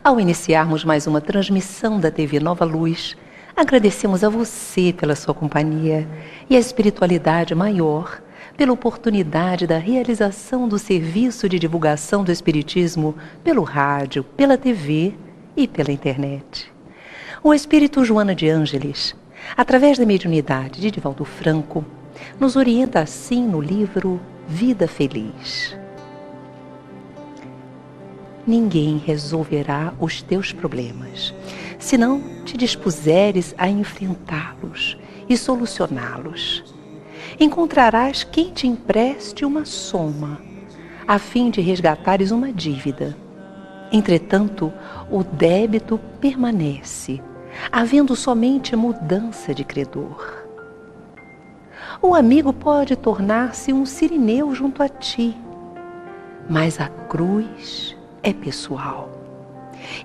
Ao iniciarmos mais uma transmissão da TV Nova Luz, agradecemos a você pela sua companhia e a espiritualidade maior pela oportunidade da realização do serviço de divulgação do Espiritismo pelo rádio, pela TV e pela internet. O Espírito Joana de Ângeles, através da mediunidade de Divaldo Franco, nos orienta assim no livro Vida Feliz. Ninguém resolverá os teus problemas, se não te dispuseres a enfrentá-los e solucioná-los. Encontrarás quem te empreste uma soma, a fim de resgatares uma dívida. Entretanto, o débito permanece, havendo somente mudança de credor. O amigo pode tornar-se um sirineu junto a ti, mas a cruz é pessoal.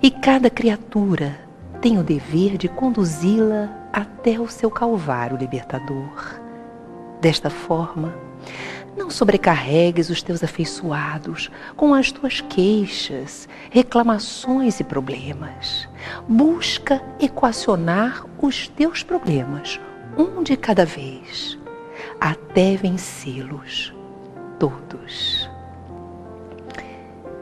E cada criatura tem o dever de conduzi-la até o seu calvário libertador. Desta forma, não sobrecarregues os teus afeiçoados com as tuas queixas, reclamações e problemas. Busca equacionar os teus problemas, um de cada vez, até vencê-los todos.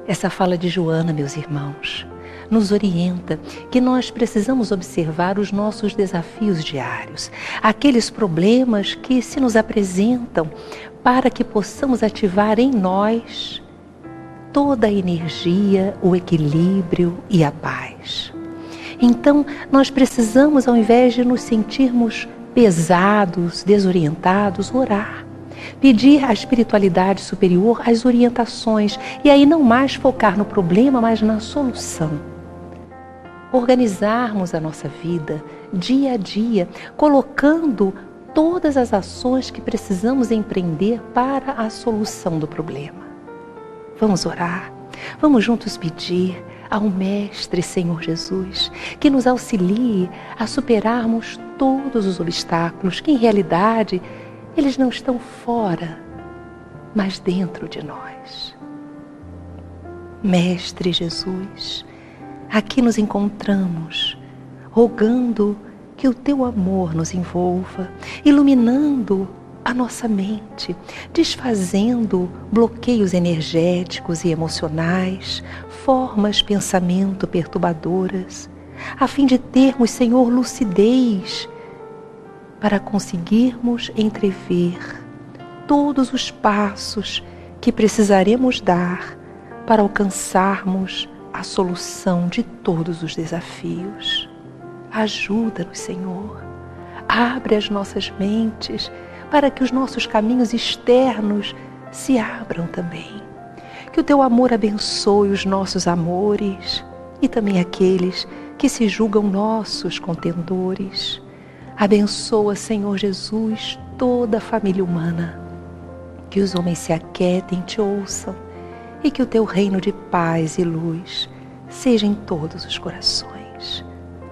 Essa fala de Joana, meus irmãos, nos orienta que nós precisamos observar os nossos desafios diários, aqueles problemas que se nos apresentam, para que possamos ativar em nós toda a energia, o equilíbrio e a paz. Então, nós precisamos, ao invés de nos sentirmos pesados, desorientados, orar. Pedir à espiritualidade superior as orientações e aí não mais focar no problema, mas na solução. Organizarmos a nossa vida dia a dia, colocando todas as ações que precisamos empreender para a solução do problema. Vamos orar, vamos juntos pedir ao Mestre Senhor Jesus que nos auxilie a superarmos todos os obstáculos que em realidade eles não estão fora, mas dentro de nós. Mestre Jesus, aqui nos encontramos, rogando que o teu amor nos envolva, iluminando a nossa mente, desfazendo bloqueios energéticos e emocionais, formas pensamento perturbadoras, a fim de termos, Senhor, lucidez, para conseguirmos entrever todos os passos que precisaremos dar para alcançarmos a solução de todos os desafios. Ajuda-nos, Senhor. Abre as nossas mentes para que os nossos caminhos externos se abram também. Que o teu amor abençoe os nossos amores e também aqueles que se julgam nossos contendores. Abençoa, Senhor Jesus, toda a família humana. Que os homens se aquietem e te ouçam e que o teu reino de paz e luz seja em todos os corações.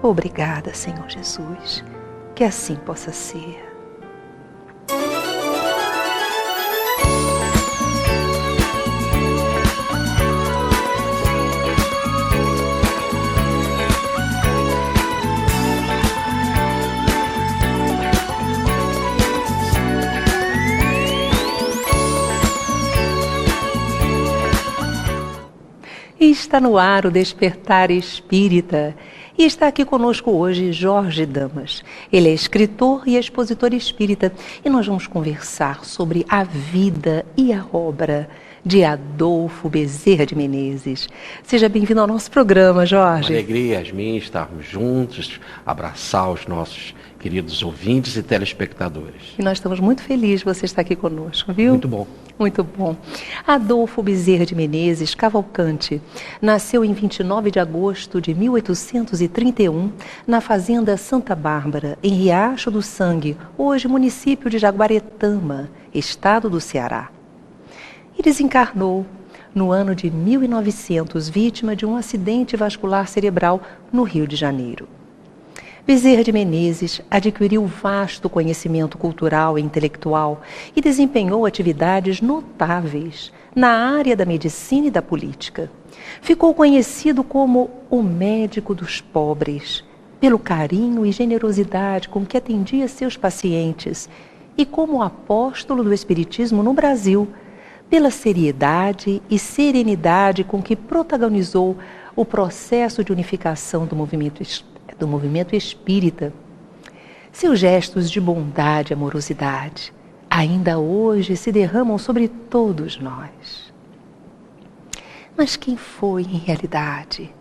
Obrigada, Senhor Jesus, que assim possa ser. E está no ar o Despertar Espírita. E está aqui conosco hoje Jorge Damas. Ele é escritor e expositor espírita. E nós vamos conversar sobre a vida e a obra de Adolfo Bezerra de Menezes. Seja bem-vindo ao nosso programa, Jorge. Uma alegria, Yasmin, estarmos juntos, abraçar os nossos queridos ouvintes e telespectadores. E nós estamos muito felizes de você estar aqui conosco, viu? Muito bom. Muito bom. Adolfo Bezerra de Menezes Cavalcante nasceu em 29 de agosto de 1831 na fazenda Santa Bárbara, em Riacho do Sangue, hoje município de Jaguaretama, estado do Ceará. E desencarnou no ano de 1900, vítima de um acidente vascular cerebral no Rio de Janeiro. Bezerra de Menezes adquiriu vasto conhecimento cultural e intelectual e desempenhou atividades notáveis na área da medicina e da política. Ficou conhecido como o médico dos pobres, pelo carinho e generosidade com que atendia seus pacientes, e como apóstolo do Espiritismo no Brasil, pela seriedade e serenidade com que protagonizou o processo de unificação do movimento espírita. Seus gestos de bondade e amorosidade ainda hoje se derramam sobre todos nós. Mas quem foi, em realidade,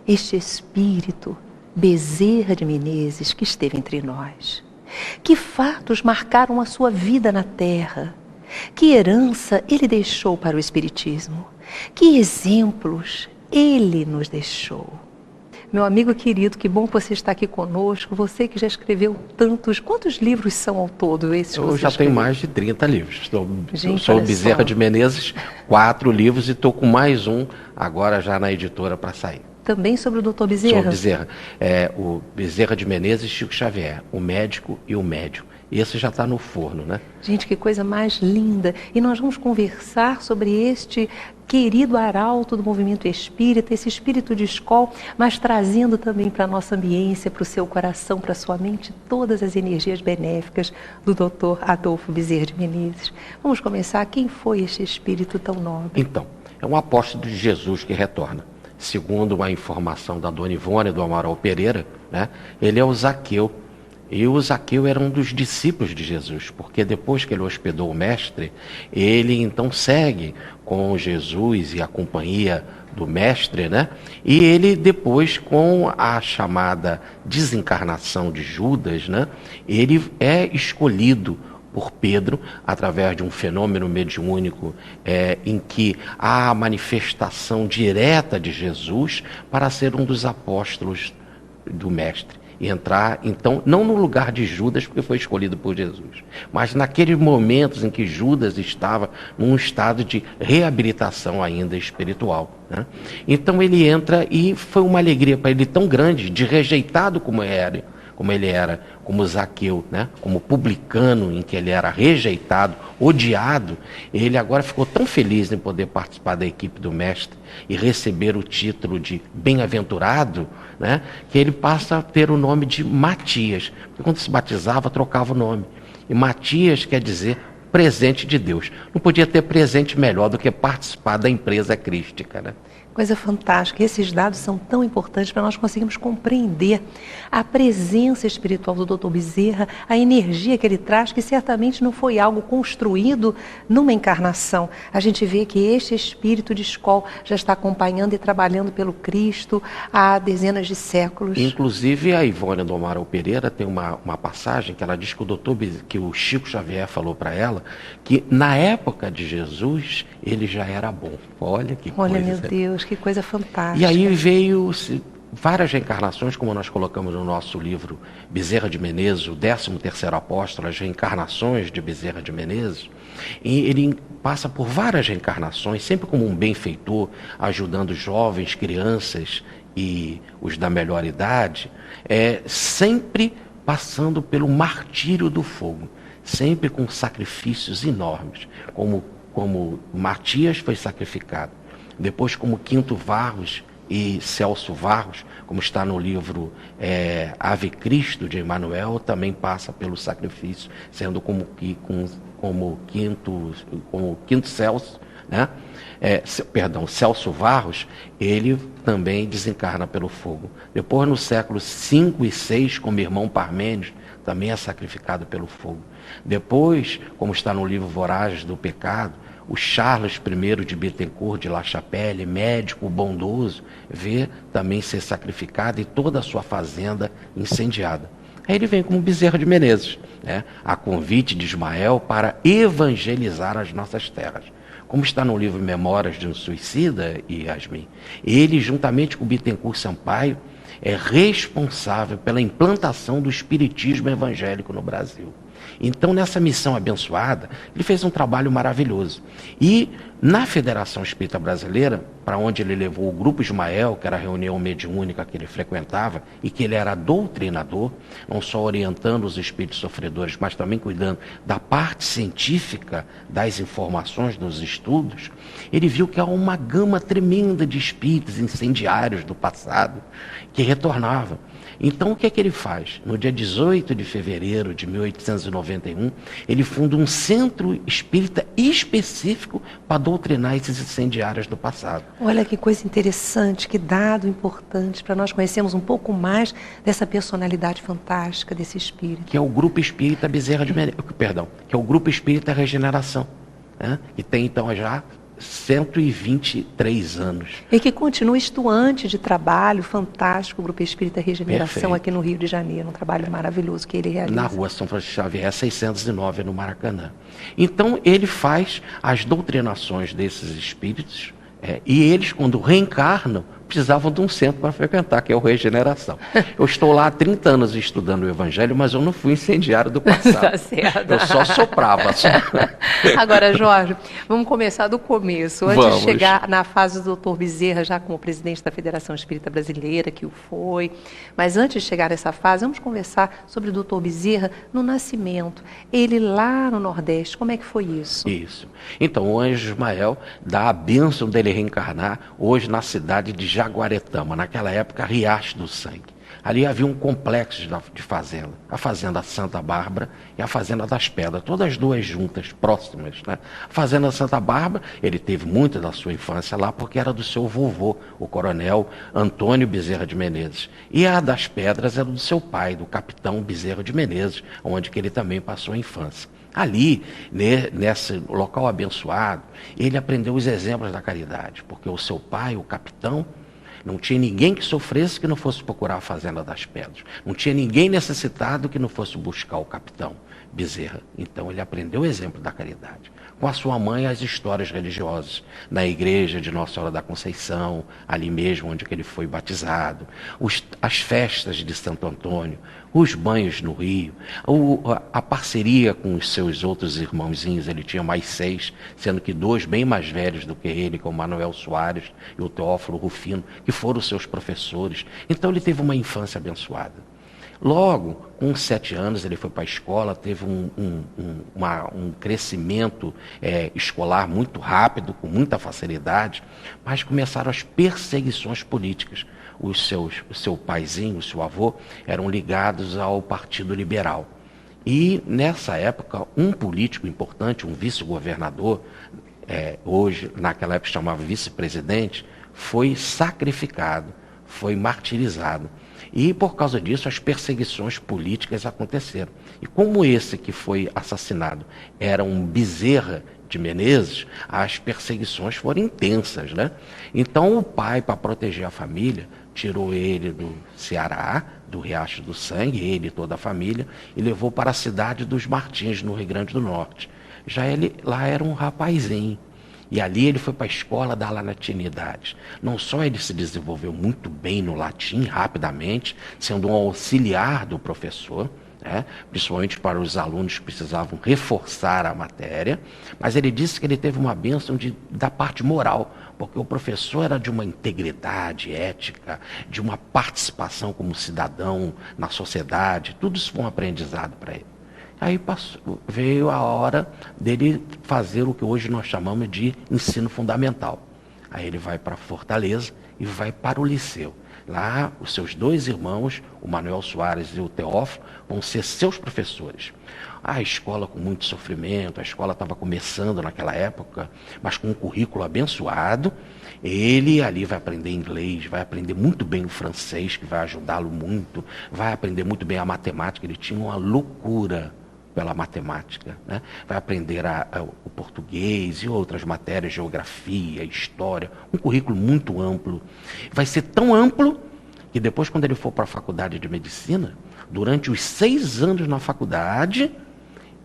este espírito Bezerra de Menezes que esteve entre nós? Que fatos marcaram a sua vida na Terra? Que herança ele deixou para o Espiritismo? Que exemplos ele nos deixou? Meu amigo querido, que bom você estar aqui conosco. Você que já escreveu tantos... Quantos livros são ao todo esses que Eu você já escreveu? tenho mais de 30 livros. Gente, sou olha Bezerra só. de Menezes, 4 livros, e estou com mais um agora já na editora para sair. Também sobre o Dr. Bezerra? Sobre Bezerra. O Bezerra de Menezes e Chico Xavier, o médico e o médium. Esse já está no forno, né? Gente, que coisa mais linda. E nós vamos conversar sobre este querido arauto do movimento espírita, esse espírito de escola, mas trazendo também para a nossa ambiência, para o seu coração, para a sua mente, todas as energias benéficas do Dr. Adolfo Bezerra de Menezes. Vamos começar. Quem foi este espírito tão nobre? Então, é um apóstolo de Jesus que retorna. Segundo uma informação da Dona Ivone, do Amaral Pereira, né, ele é o Zaqueu. E o Zaqueu era um dos discípulos de Jesus, porque depois que ele hospedou o mestre, ele então segue com Jesus e a companhia do mestre, né? E ele depois, com a chamada desencarnação de Judas, né, ele é escolhido por Pedro, através de um fenômeno mediúnico em que há a manifestação direta de Jesus para ser um dos apóstolos do mestre. E entrar, então, não no lugar de Judas, porque foi escolhido por Jesus, mas naqueles momentos em que Judas estava num estado de reabilitação ainda espiritual, né? Então ele entra e foi uma alegria para ele tão grande, de rejeitado como ele era, como Zaqueu, né? Como publicano, em que ele era rejeitado, odiado, ele agora ficou tão feliz em poder participar da equipe do mestre e receber o título de bem-aventurado, né? Que ele passa a ter o nome de Matias, porque quando se batizava, trocava o nome. E Matias quer dizer presente de Deus. Não podia ter presente melhor do que participar da empresa crística, né? Coisa fantástica. Esses dados são tão importantes para nós conseguirmos compreender a presença espiritual do Dr. Bezerra, a energia que ele traz, que certamente não foi algo construído numa encarnação. A gente vê que este espírito de escola já está acompanhando e trabalhando pelo Cristo há dezenas de séculos. Inclusive, a Ivone do Amaral Pereira tem uma passagem que ela diz que que o Chico Xavier falou para ela que na época de Jesus ele já era bom. Olha que coisa. Olha, meu Deus, que coisa fantástica. E aí veio várias reencarnações, como nós colocamos no nosso livro Bezerra de Menezes, o 13º apóstolo, as reencarnações de Bezerra de Menezes. E ele passa por várias reencarnações, sempre como um benfeitor, ajudando jovens, crianças e os da melhor idade, sempre passando pelo martírio do fogo, sempre com sacrifícios enormes, como Matias foi sacrificado, depois como Quinto Varros e Celso Varros, como está no livro Ave Cristo de Emmanuel, também passa pelo sacrifício, sendo como Quinto Celso, né? Celso Varros, ele também desencarna pelo fogo. Depois, no século V e VI, como irmão Parmênides, também é sacrificado pelo fogo. Depois, como está no livro Voragens do Pecado, o Charles I de Bittencourt de La Chapelle, médico bondoso, vê também ser sacrificado e toda a sua fazenda incendiada. Aí ele vem como Bezerra de Menezes, né, a convite de Ismael para evangelizar as nossas terras. Como está no livro Memórias de um Suicida, Yasmin, ele, juntamente com Bittencourt Sampaio, é responsável pela implantação do espiritismo evangélico no Brasil. Então, nessa missão abençoada, ele fez um trabalho maravilhoso. E na Federação Espírita Brasileira, para onde ele levou o Grupo Ismael, que era a reunião mediúnica que ele frequentava, e que ele era doutrinador, não só orientando os espíritos sofredores, mas também cuidando da parte científica das informações dos estudos, ele viu que há uma gama tremenda de espíritos incendiários do passado que retornavam. Então, o que é que ele faz? No dia 18 de fevereiro de 1891, ele funda um centro espírita específico para doutrinar esses incendiários do passado. Olha que coisa interessante, que dado importante para nós conhecermos um pouco mais dessa personalidade fantástica desse espírito. Que é o Grupo Espírita Bezerra de Menezes, que é o Grupo Espírita Regeneração, né? Que tem então já 123 anos. E que continua estuante de trabalho fantástico, o Grupo Espírita Regeneração. Perfeito. Aqui no Rio de Janeiro, um trabalho maravilhoso que ele realiza. Na rua São Francisco Xavier, 609, no Maracanã. Então, ele faz as doutrinações desses espíritos, e eles, quando reencarnam, precisavam de um centro para frequentar, que é o Regeneração. Eu estou lá há 30 anos estudando o Evangelho, mas eu não fui incendiário do passado. Tá certo. Eu só soprava. Agora, Jorge, vamos começar do começo. Antes de chegar na fase do Dr. Bezerra, já como presidente da Federação Espírita Brasileira, que o foi. Mas antes de chegar nessa fase, vamos conversar sobre o Dr. Bezerra no nascimento. Ele lá no Nordeste, como é que foi isso? Isso. Então, o Anjo Ismael dá a bênção dele reencarnar hoje na cidade de Jaguaretama, naquela época Riacho do Sangue. Ali havia um complexo de fazenda, a Fazenda Santa Bárbara e a Fazenda das Pedras, todas duas juntas, próximas, né? A Fazenda Santa Bárbara, ele teve muito da sua infância lá, porque era do seu vovô, o coronel Antônio Bezerra de Menezes. E a das Pedras era do seu pai, do capitão Bezerra de Menezes, onde que ele também passou a infância. Ali, nesse local abençoado, ele aprendeu os exemplos da caridade, porque o seu pai, o capitão, não tinha ninguém que sofresse que não fosse procurar a Fazenda das Pedras. Não tinha ninguém necessitado que não fosse buscar o capitão Bezerra. Então ele aprendeu o exemplo da caridade. Com a sua mãe, as histórias religiosas, na igreja de Nossa Senhora da Conceição, ali mesmo onde ele foi batizado, as festas de Santo Antônio, os banhos no Rio, a parceria com os seus outros irmãozinhos, ele tinha mais 6, sendo que 2 bem mais velhos do que ele, como Manuel Soares e o Teófilo Rufino, que foram seus professores. Então ele teve uma infância abençoada. Logo, com 7 anos, ele foi para a escola, teve um crescimento escolar muito rápido, com muita facilidade, mas começaram as perseguições políticas. O seu paizinho, o seu avô, eram ligados ao Partido Liberal. E, nessa época, um político importante, um vice-governador, hoje, naquela época chamava vice-presidente, foi sacrificado, foi martirizado. E, por causa disso, as perseguições políticas aconteceram. E como esse que foi assassinado era um Bezerra de Menezes, as perseguições foram intensas, né? Então, o pai, para proteger a família, tirou ele do Ceará, do Riacho do Sangue, ele e toda a família, e levou para a cidade dos Martins, no Rio Grande do Norte. Já ele lá era um rapazinho. E ali ele foi para a escola da latinidade. Não só ele se desenvolveu muito bem no latim, rapidamente, sendo um auxiliar do professor, né? Principalmente para os alunos que precisavam reforçar a matéria, mas ele disse que ele teve uma bênção da parte moral, porque o professor era de uma integridade ética, de uma participação como cidadão na sociedade, tudo isso foi um aprendizado para ele. Aí veio a hora dele fazer o que hoje nós chamamos de ensino fundamental. Aí ele vai para Fortaleza e vai para o liceu. Lá, os seus 2 irmãos, o Manuel Soares e o Teófilo, vão ser seus professores. A escola com muito sofrimento, a escola estava começando naquela época, mas com um currículo abençoado. Ele ali vai aprender inglês, vai aprender muito bem o francês, que vai ajudá-lo muito, vai aprender muito bem a matemática. Ele tinha uma loucura pela matemática, né? Vai aprender o português e outras matérias, geografia, história, um currículo muito amplo. Vai ser tão amplo que depois, quando ele for para a faculdade de medicina, durante os 6 anos na faculdade,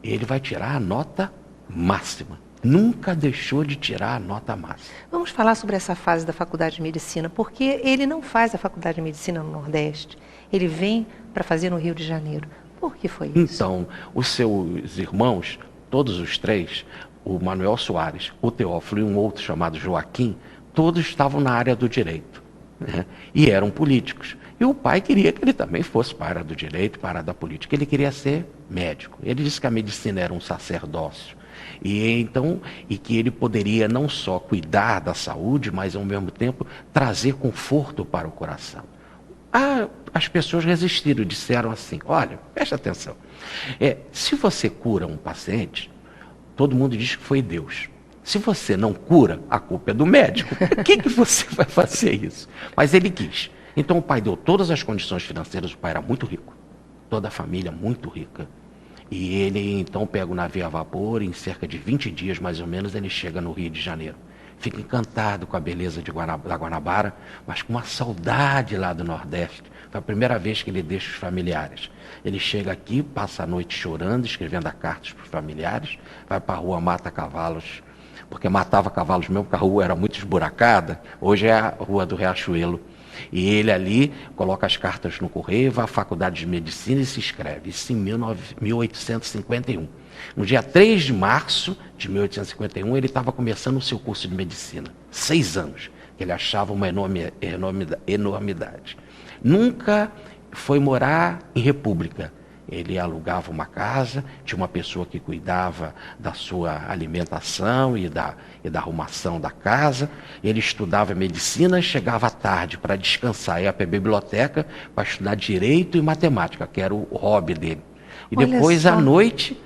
ele vai tirar a nota máxima. Nunca deixou de tirar a nota máxima. Vamos falar sobre essa fase da faculdade de medicina, porque ele não faz a faculdade de medicina no Nordeste, ele vem para fazer no Rio de Janeiro. Por que foi isso? Então, os seus irmãos, todos os três, o Manuel Soares, o Teófilo e um outro chamado Joaquim, todos estavam na área do direito, né? E eram políticos. E o pai queria que ele também fosse para a área do direito, para a área da política. Ele queria ser médico. Ele disse que a medicina era um sacerdócio. E que ele poderia não só cuidar da saúde, mas ao mesmo tempo trazer conforto para o coração. As pessoas resistiram, disseram assim: olha, preste atenção, se você cura um paciente, todo mundo diz que foi Deus. Se você não cura, a culpa é do médico. Por que você vai fazer isso? Mas ele quis. Então o pai deu todas as condições financeiras, o pai era muito rico, toda a família muito rica. E ele então pega o navio a vapor, em cerca de 20 dias mais ou menos, ele chega no Rio de Janeiro. Fica encantado com a beleza da Guanabara, mas com uma saudade lá do Nordeste. Foi a primeira vez que ele deixa os familiares. Ele chega aqui, passa a noite chorando, escrevendo cartas para os familiares, vai para a rua, mata cavalos, porque matava cavalos mesmo, porque a rua era muito esburacada. Hoje é a rua do Riachuelo. E ele ali coloca as cartas no correio, vai à faculdade de medicina e se inscreve. Isso em 1851. No dia 3 de março de 1851, ele estava começando o seu curso de medicina. 6 anos, que ele achava uma enormidade. Nunca foi morar em república. Ele alugava uma casa, tinha uma pessoa que cuidava da sua alimentação e da arrumação da casa. Ele estudava medicina, chegava à tarde para descansar, ia para a biblioteca para estudar direito e matemática, que era o hobby dele. E depois, à noite,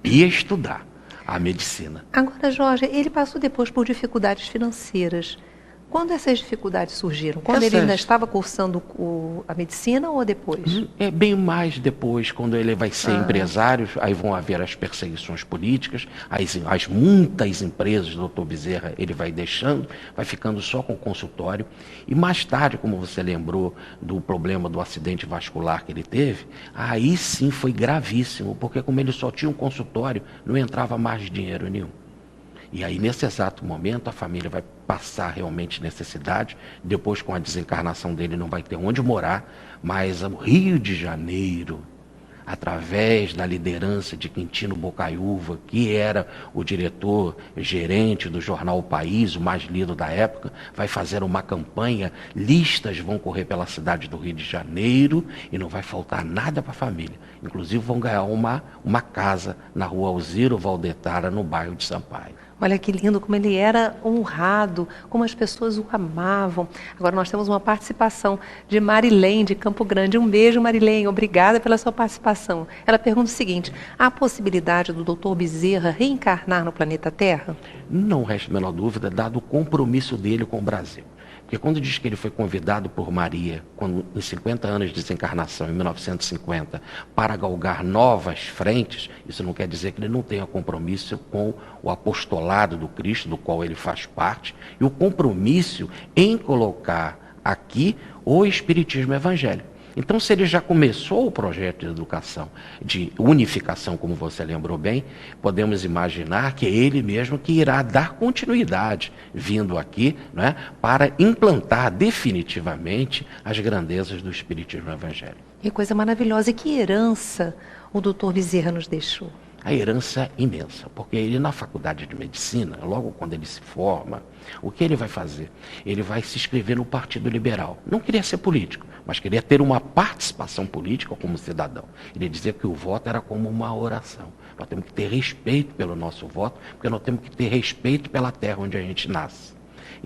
ia estudar a medicina. Agora, Jorge, ele passou depois por dificuldades financeiras. Quando essas dificuldades surgiram? Quando ele ainda estava cursando a medicina ou depois? É bem mais depois, quando ele vai ser empresário, aí vão haver as perseguições políticas, as muitas empresas do Dr. Bezerra ele vai deixando, vai ficando só com o consultório. E mais tarde, como você lembrou do problema do acidente vascular que ele teve, aí sim foi gravíssimo, porque como ele só tinha um consultório, não entrava mais dinheiro nenhum. E aí, nesse exato momento, a família vai passar realmente necessidade. Depois, com a desencarnação dele, não vai ter onde morar. Mas o Rio de Janeiro, através da liderança de Quintino Bocaiúva, que era o diretor-gerente do jornal O País, o mais lido da época, vai fazer uma campanha. Listas vão correr pela cidade do Rio de Janeiro e não vai faltar nada para a família. Inclusive, vão ganhar uma casa na rua Alziro Valdetara, no bairro de Sampaio. Olha que lindo, como ele era honrado, como as pessoas o amavam. Agora nós temos uma participação de Marilene, de Campo Grande. Um beijo, Marilene, obrigada pela sua participação. Ela pergunta o seguinte: há a possibilidade do Dr. Bezerra reencarnar no planeta Terra? Não resta a menor dúvida, dado o compromisso dele com o Brasil. Porque quando diz que ele foi convidado por Maria, em 50 anos de desencarnação, em 1950, para galgar novas frentes, isso não quer dizer que ele não tenha compromisso com o apostolado do Cristo, do qual ele faz parte, e o compromisso em colocar aqui o Espiritismo Evangélico. Então, se ele já começou o projeto de educação, de unificação, como você lembrou bem, podemos imaginar que é ele mesmo que irá dar continuidade, vindo aqui, né, para implantar definitivamente as grandezas do Espiritismo Evangélico. Que coisa maravilhosa! E que herança o Dr. Bezerra nos deixou? A herança é imensa, porque ele na faculdade de medicina, logo quando ele se forma, o que ele vai fazer? Ele vai se inscrever no Partido Liberal. Não queria ser político, mas queria ter uma participação política como cidadão. Ele dizia que o voto era como uma oração. Nós temos que ter respeito pelo nosso voto, porque nós temos que ter respeito pela terra onde a gente nasce.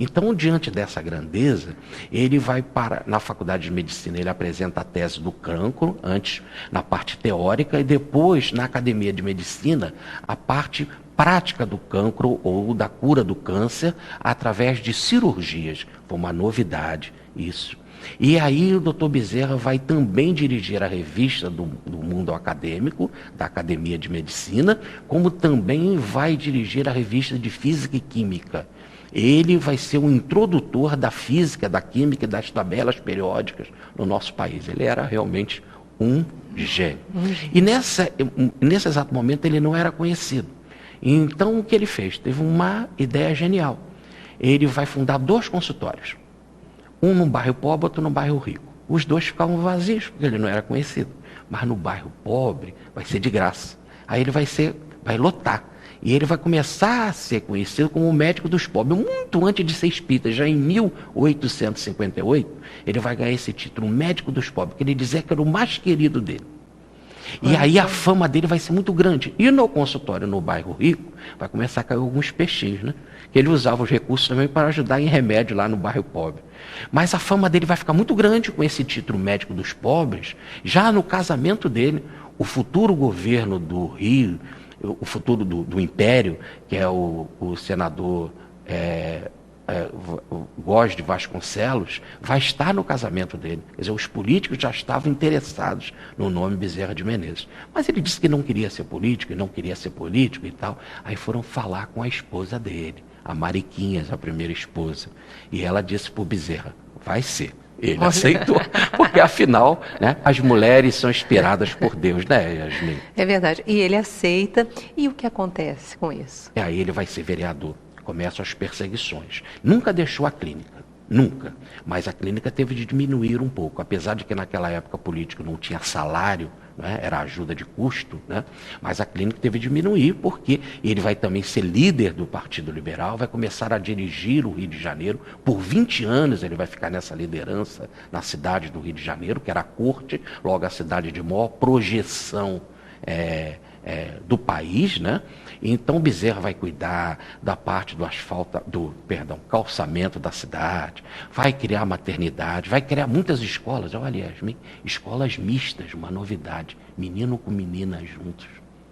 Então, diante dessa grandeza, ele vai na faculdade de medicina, ele apresenta a tese do cancro, antes na parte teórica, e depois, na academia de medicina, a parte prática do cancro ou da cura do câncer através de cirurgias. Foi uma novidade isso. E aí o Dr. Bezerra vai também dirigir a revista do mundo acadêmico, da Academia de Medicina, como também vai dirigir a revista de Física e Química. Ele vai ser o introdutor da física, da química e das tabelas periódicas no nosso país. Ele era realmente um gênio. E nesse exato momento ele não era conhecido. Então o que ele fez? Teve uma ideia genial. Ele vai fundar 2 consultórios. Um no bairro pobre, outro no bairro rico. Os 2 ficavam vazios, porque ele não era conhecido. mas no bairro pobre vai ser de graça. Aí ele vai lotar. E ele vai começar a ser conhecido como o médico dos pobres, muito antes de ser espírita. Já em 1858, ele vai ganhar esse título, médico dos pobres, que ele dizia que era o mais querido dele. E aí a fama dele vai ser muito grande. E no consultório, no bairro rico, vai começar a cair alguns peixinhos, né? Que ele usava os recursos também para ajudar em remédio lá no bairro pobre. Mas a fama dele vai ficar muito grande com esse título médico dos pobres. Já no casamento dele, o futuro governo do Rio, o futuro do Império, que é o senador Góes de Vasconcelos, vai estar no casamento dele. Quer dizer, os políticos já estavam interessados no nome Bezerra de Menezes. Mas ele disse que não queria ser político, e não queria ser político e tal. Aí foram falar com a esposa dele, a Mariquinhas, a primeira esposa. E ela disse para o Bezerra, vai ser. Ele aceitou, porque afinal, né, as mulheres são inspiradas por Deus, né, Yasmin? É verdade. E ele aceita. E o que acontece com isso? E aí ele vai ser vereador. Começam as perseguições. Nunca deixou a clínica, nunca. Mas a clínica teve de diminuir um pouco, apesar de que naquela época político não tinha salário, né, era ajuda de custo, né, mas a clínica teve de diminuir porque ele vai também ser líder do Partido Liberal, vai começar a dirigir o Rio de Janeiro. Por 20 anos ele vai ficar nessa liderança na cidade do Rio de Janeiro, que era a corte, logo a cidade de maior projeção do país, né? Então Bezerra vai cuidar da parte do calçamento da cidade, vai criar maternidade, vai criar muitas escolas, olha, Yasmin, escolas mistas, uma novidade, menino com menina juntos.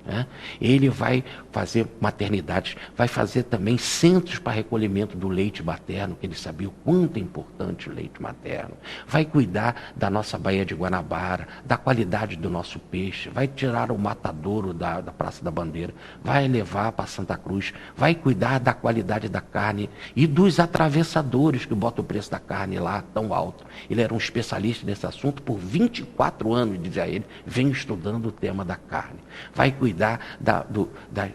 Né? Ele vai fazer maternidades, vai fazer também centros para recolhimento do leite materno, que ele sabia o quanto é importante o leite materno. Vai cuidar da nossa Baía de Guanabara, da qualidade do nosso peixe, vai tirar o matadouro da Praça da Bandeira, vai levar para Santa Cruz, vai cuidar da qualidade da carne e dos atravessadores que botam o preço da carne lá tão alto. Ele era um especialista nesse assunto por 24 anos, dizia ele, vem estudando o tema da carne. Vai cuidar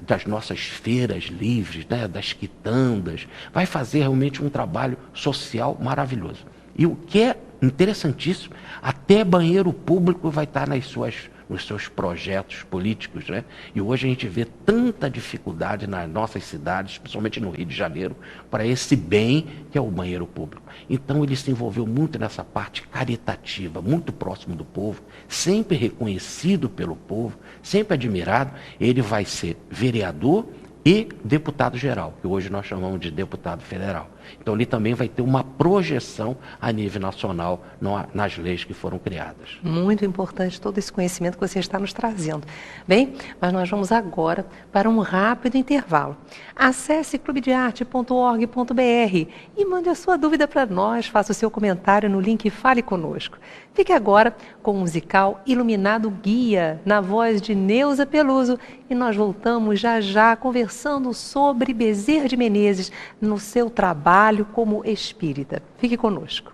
das nossas feiras livres, né, das quitandas, vai fazer realmente um trabalho social maravilhoso. E o que é interessantíssimo, até banheiro público vai estar nos seus projetos políticos, né? E hoje a gente vê tanta dificuldade nas nossas cidades, principalmente no Rio de Janeiro, para esse bem que é o banheiro público. Então ele se envolveu muito nessa parte caritativa, muito próximo do povo, sempre reconhecido pelo povo, sempre admirado. Ele vai ser vereador e deputado geral, que hoje nós chamamos de deputado federal. Então ele também vai ter uma projeção a nível nacional nas leis que foram criadas. Muito importante todo esse conhecimento que você está nos trazendo. Bem, mas nós vamos agora para um rápido intervalo. Acesse clubedearte.org.br e mande a sua dúvida para nós, faça o seu comentário no link Fale Conosco. Fique agora com o musical Iluminado Guia, na voz de Neuza Peluso, e nós voltamos já conversando sobre Bezerra de Menezes no seu trabalho como espírita. Fique conosco.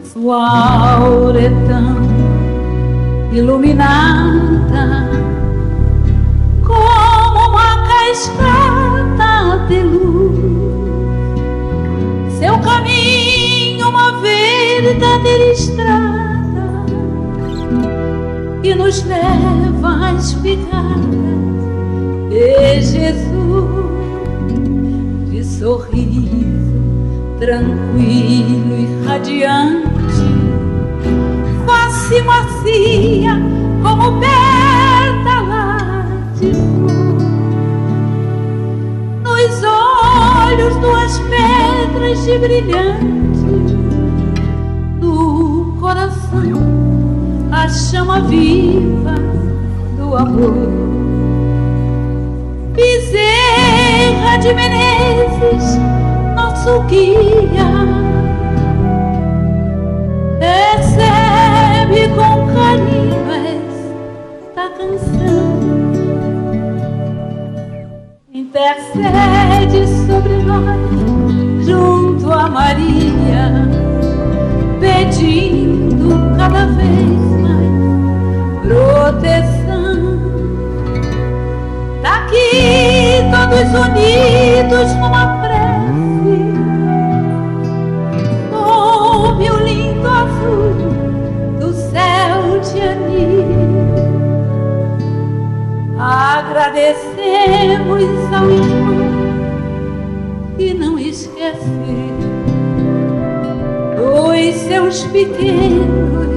Sua aura é tão iluminada como uma cascata de luz. Seu caminho uma verdadeira estrada que nos leva às pegadas de Jesus, de sorriso tranquilo e radiante, face macia como pétala de flor. Nos olhos duas pedras de brilhante, no coração a chama viva do amor. Bezerra de Menezes, nosso guia, nós, junto a Maria, pedindo cada vez mais proteção. Daqui todos unidos numa prece, sob o lindo azul do céu de anil, agradecemos ao irmão que não esquece os seus pequenos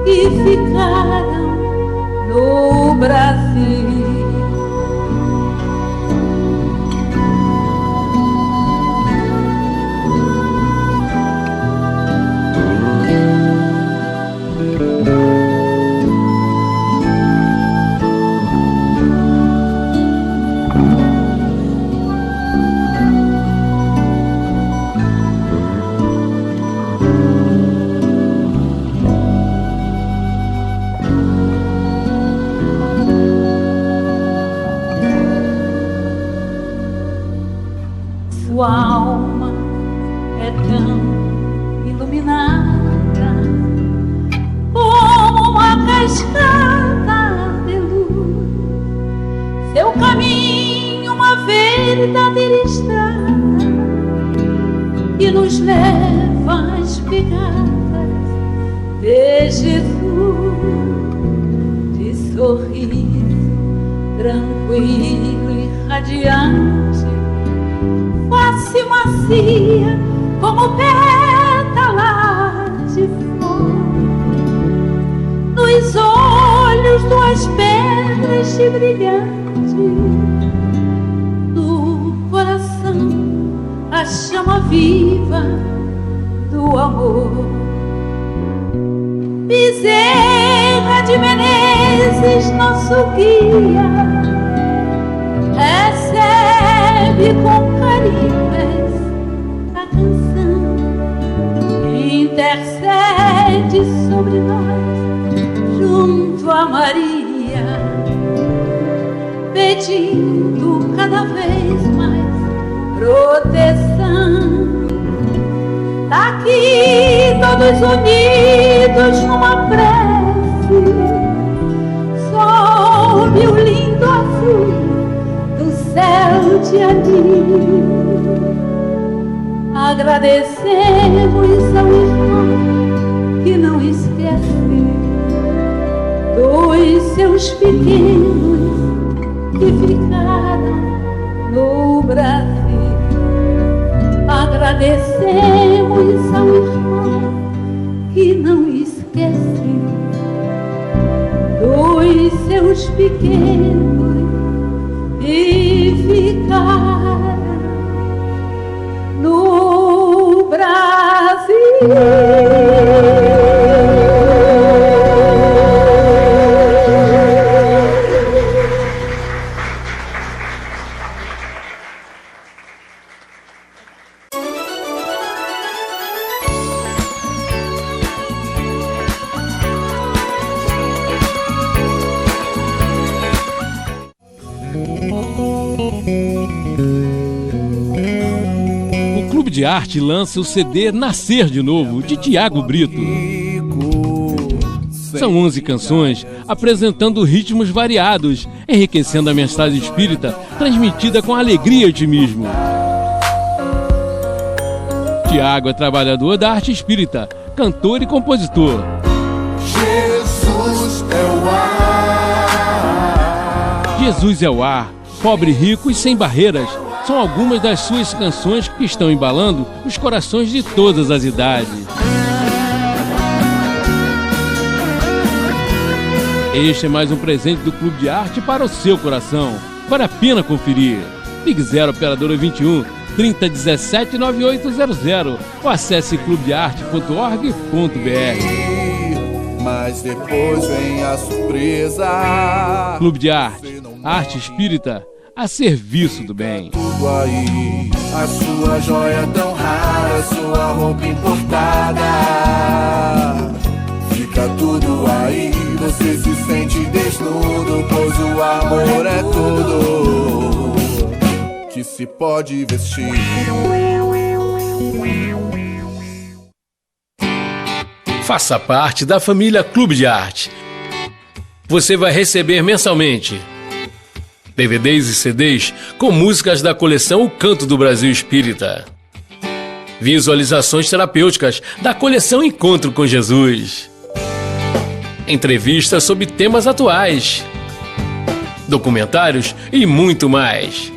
que ficaram no Brasil. Sua alma é tão iluminada como uma cascata de luz. Seu caminho uma verdadeira estrada que nos leva às pegadas de Jesus, de sorriso tranquilo e radiante, face macia como pétalas de flor, nos olhos duas pedras de brilhante, no coração a chama viva do amor. Bezerra de Menezes, nosso guia, recebe com carinho esta canção, intercede sobre nós, junto a Maria, pedindo cada vez mais proteção. Daqui todos unidos numa prece, sob o lindo azul do céu de anil, agradecemos ao irmão que não esquece dos seus pequenos que ficaram no Brasil. Agradecemos ao irmão que não esquece dos seus pequenos e ficar no Brasil. De Arte lança o CD Nascer de Novo, de Tiago Brito. São 11 canções apresentando ritmos variados, enriquecendo a mensagem espírita, transmitida com alegria e otimismo. Tiago é trabalhador da arte espírita, cantor e compositor. Jesus é o ar. Jesus é o ar, pobre, rico e sem barreiras. São algumas das suas canções que estão embalando os corações de todas as idades. Este é mais um presente do Clube de Arte para o seu coração. Vale a pena conferir. Ligue 0 Operadora 21 3017 9800 ou acesse clubedearte.org.br. Mas depois vem a surpresa. Clube de Arte, arte espírita a serviço do bem. Tudo aí, a sua joia tão rara, sua roupa importada. Fica tudo aí, você se sente desnudo, pois o amor é tudo que se pode vestir. Faça parte da família Clube de Arte. Você vai receber mensalmente DVDs e CDs com músicas da coleção O Canto do Brasil Espírita, visualizações terapêuticas da coleção Encontro com Jesus, entrevistas sobre temas atuais, documentários e muito mais.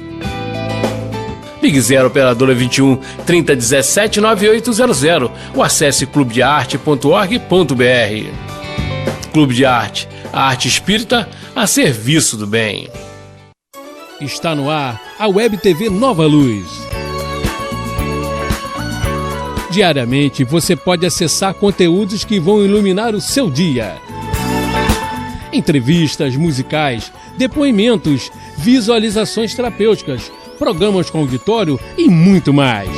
Ligue 0 operadora 21 3017 9800 ou acesse clubedearte.org.br. Clube de Arte, a arte espírita a serviço do bem. Está no ar a Web TV Nova Luz. Diariamente você pode acessar conteúdos que vão iluminar o seu dia. Entrevistas musicais, depoimentos, visualizações terapêuticas, programas com auditório e muito mais.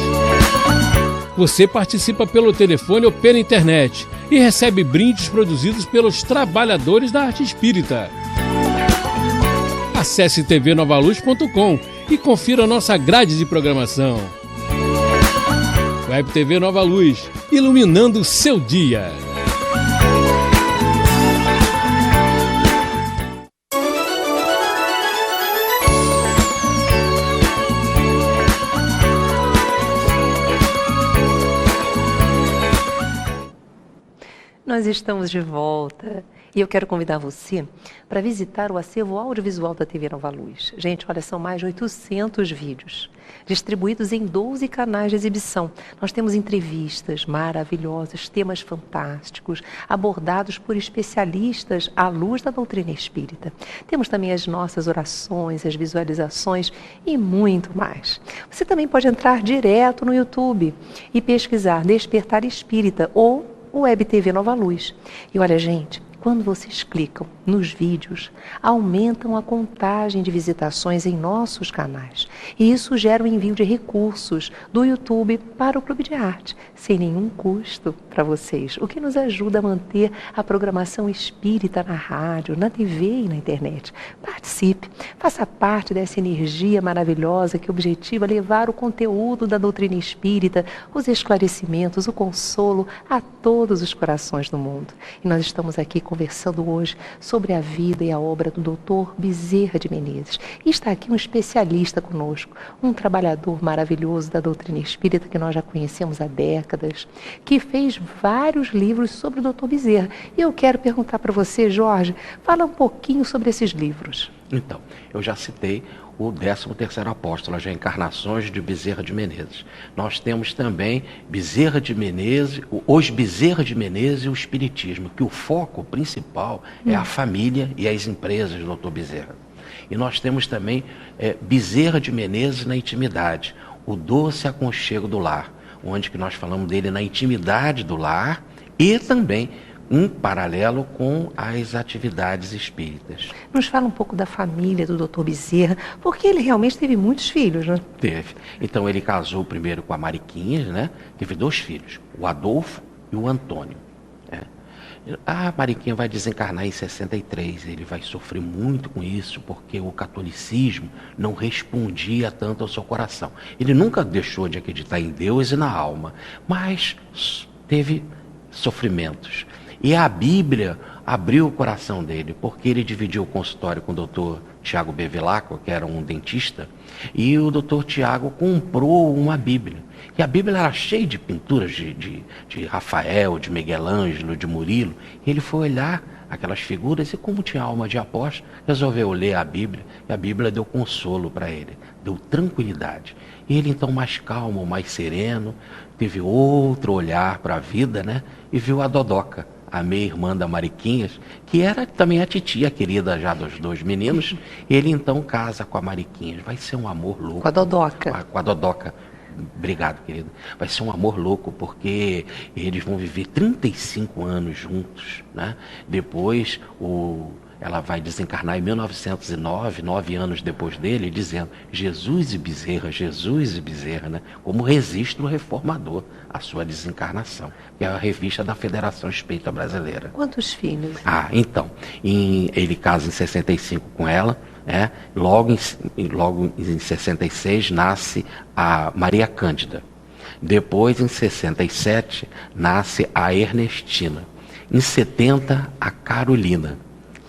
Você participa pelo telefone ou pela internet e recebe brindes produzidos pelos trabalhadores da arte espírita. Acesse tvnovaluz.com e confira nossa grade de programação. Web TV Nova Luz, iluminando o seu dia. Nós estamos de volta e eu quero convidar você para visitar o acervo audiovisual da TV Nova Luz. Gente, olha, são mais de 800 vídeos distribuídos em 12 canais de exibição. Nós temos entrevistas maravilhosas, temas fantásticos, abordados por especialistas à luz da doutrina espírita. Temos também as nossas orações, as visualizações e muito mais. Você também pode entrar direto no YouTube e pesquisar Despertar Espírita ou o Web TV Nova Luz. E olha, gente, quando vocês clicam nos vídeos, aumentam a contagem de visitações em nossos canais. E isso gera o envio de recursos do YouTube para o Clube de Arte, sem nenhum custo para vocês, o que nos ajuda a manter a programação espírita na rádio, na TV e na internet. Participe, faça parte dessa energia maravilhosa que objetiva levar o conteúdo da doutrina espírita, os esclarecimentos, o consolo a todos os corações do mundo. E nós estamos aqui conversando hoje sobre a vida e a obra do Dr. Bezerra de Menezes. E está aqui um especialista conosco, um trabalhador maravilhoso da doutrina espírita que nós já conhecemos há décadas, que fez vários livros sobre o Dr. Bezerra. E eu quero perguntar para você, Jorge, fala um pouquinho sobre esses livros. Então, eu já citei o 13º apóstolo, as reencarnações de Bezerra de Menezes. Nós temos também Bezerra de Menezes, os Bezerra de Menezes e o Espiritismo, que o foco principal é a família e as empresas do Dr. Bezerra. E nós temos também Bezerra de Menezes na intimidade, o doce aconchego do lar, onde que nós falamos dele na intimidade do lar e também em paralelo com as atividades espíritas. Nos fala um pouco da família do Dr. Bezerra, porque ele realmente teve muitos filhos, né? Teve. Então ele casou primeiro com a Mariquinhas, né? Teve 2 filhos, o Adolfo e o Antônio. A Mariquinha vai desencarnar em 63, ele vai sofrer muito com isso, porque o catolicismo não respondia tanto ao seu coração. Ele nunca deixou de acreditar em Deus e na alma, mas teve sofrimentos. E a Bíblia abriu o coração dele, porque ele dividiu o consultório com o doutor Tiago Bevilacqua, que era um dentista, e o doutor Tiago comprou uma Bíblia. E a Bíblia era cheia de pinturas de Rafael, de Miguel Ângelo, de Murilo. E ele foi olhar aquelas figuras e, como tinha alma de apóstolo, resolveu ler a Bíblia. E a Bíblia deu consolo para ele, deu tranquilidade. E ele, então, mais calmo, mais sereno, teve outro olhar para a vida, né? E viu a Dodoca, a meia-irmã da Mariquinhas, que era também a titia querida já dos 2 meninos. Ele, então, casa com a Mariquinhas. Vai ser um amor louco. Com a Dodoca. Com a Dodoca. Obrigado, querido. Vai ser um amor louco, porque eles vão viver 35 anos juntos, né? Depois, ela vai desencarnar em 1909, 9 anos depois dele, dizendo Jesus e Bezerra, né? Como registro reformador a sua desencarnação, que é a revista da Federação Espírita Brasileira. Quantos filhos? Então, ele casa em 65 com ela, logo em 66 nasce a Maria Cândida. Depois, em 67, nasce a Ernestina. Em 70, a Carolina.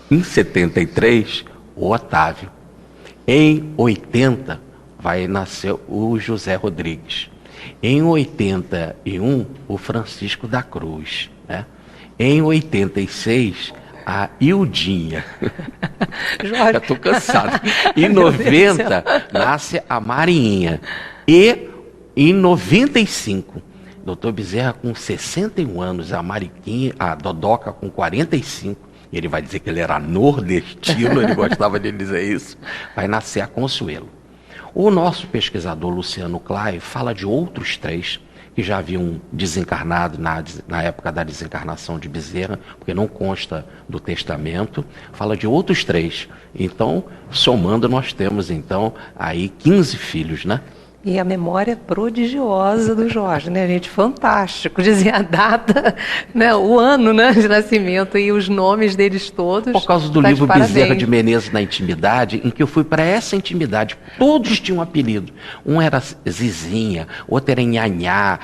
Em 73, o Otávio. Em 80, vai nascer o José Rodrigues. Em 81, o Francisco da Cruz. Né? Em 86, a Ildinha. Já estou cansado. Em 90, nasce a Marinha. E em 95, Dr. Bezerra com 61 anos, a Mariquinha, a Dodoca com 45, ele vai dizer que ele era nordestino, ele gostava de dizer isso, vai nascer a Consuelo. O nosso pesquisador Luciano Clay fala de outros 3 que já haviam desencarnado na época da desencarnação de Bezerra, porque não consta do testamento, fala de outros 3. Então, somando, nós temos então aí 15 filhos, né? E a memória prodigiosa do Jorge, né, gente? Fantástico. Dizia a data, né, o ano, né, de nascimento e os nomes deles todos. Por causa do livro Bezerra de Menezes na Intimidade, em que eu fui para essa intimidade, todos tinham um apelido. Um era Zizinha, outro era Nhanhá,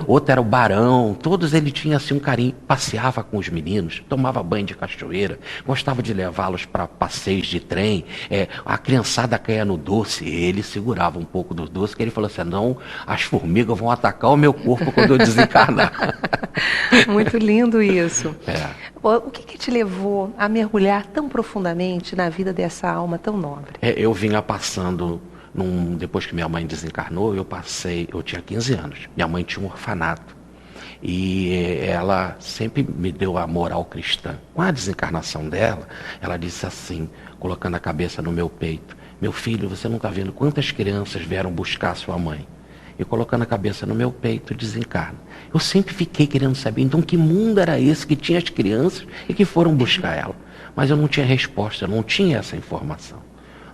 outro era o Barão. Todos ele tinha assim um carinho. Passeava com os meninos, tomava banho de cachoeira, gostava de levá-los para passeios de trem. A criançada caía no doce, ele segurava um pouco do doce, que ele falou assim, não, as formigas vão atacar o meu corpo quando eu desencarnar. Muito lindo isso. O que te levou a mergulhar tão profundamente na vida dessa alma tão nobre? Eu vinha passando, depois que minha mãe desencarnou, eu tinha 15 anos. Minha mãe tinha um orfanato. E ela sempre me deu a moral cristã. Com a desencarnação dela, ela disse assim, colocando a cabeça no meu peito, meu filho, você não está vendo quantas crianças vieram buscar sua mãe? E colocando a cabeça no meu peito, desencarna. Eu sempre fiquei querendo saber, então, que mundo era esse que tinha as crianças e que foram buscar ela? Mas eu não tinha resposta, eu não tinha essa informação.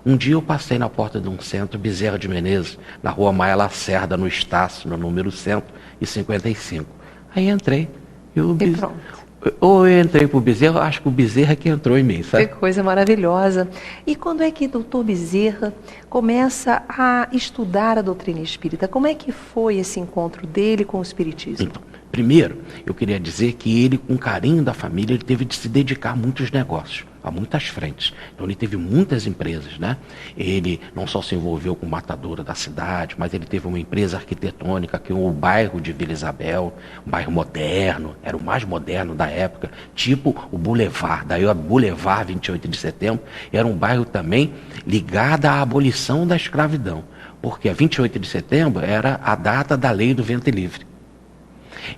Um dia eu passei na porta de um centro, Bezerra de Menezes, na rua Maia Lacerda, no Estácio, no número 155. Aí entrei. E pronto. Ou eu entrei pro Bezerra, acho que o Bezerra que entrou em mim, sabe? Que coisa maravilhosa. E quando é que Dr. Bezerra começa a estudar a doutrina espírita? Como é que foi esse encontro dele com o espiritismo? Então, primeiro, eu queria dizer que ele, com carinho da família, ele teve de se dedicar a muitos negócios, a muitas frentes. Então ele teve muitas empresas, né? Ele não só se envolveu com o matadora da cidade, mas ele teve uma empresa arquitetônica, que é o bairro de Vila Isabel, um bairro moderno, era o mais moderno da época, tipo o Boulevard, daí o Boulevard 28 de Setembro, era um bairro também ligado à abolição da escravidão, porque a 28 de setembro era a data da lei do ventre livre.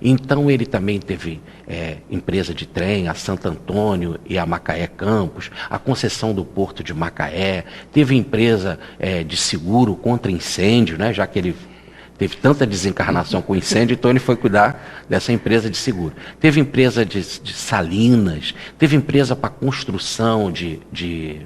Então ele também teve empresa de trem, a Santo Antônio e a Macaé Campos, a concessão do Porto de Macaé, teve empresa de seguro contra incêndio, né, já que ele teve tanta desencarnação com incêndio, então ele foi cuidar dessa empresa de seguro. Teve empresa de salinas, teve empresa para construção de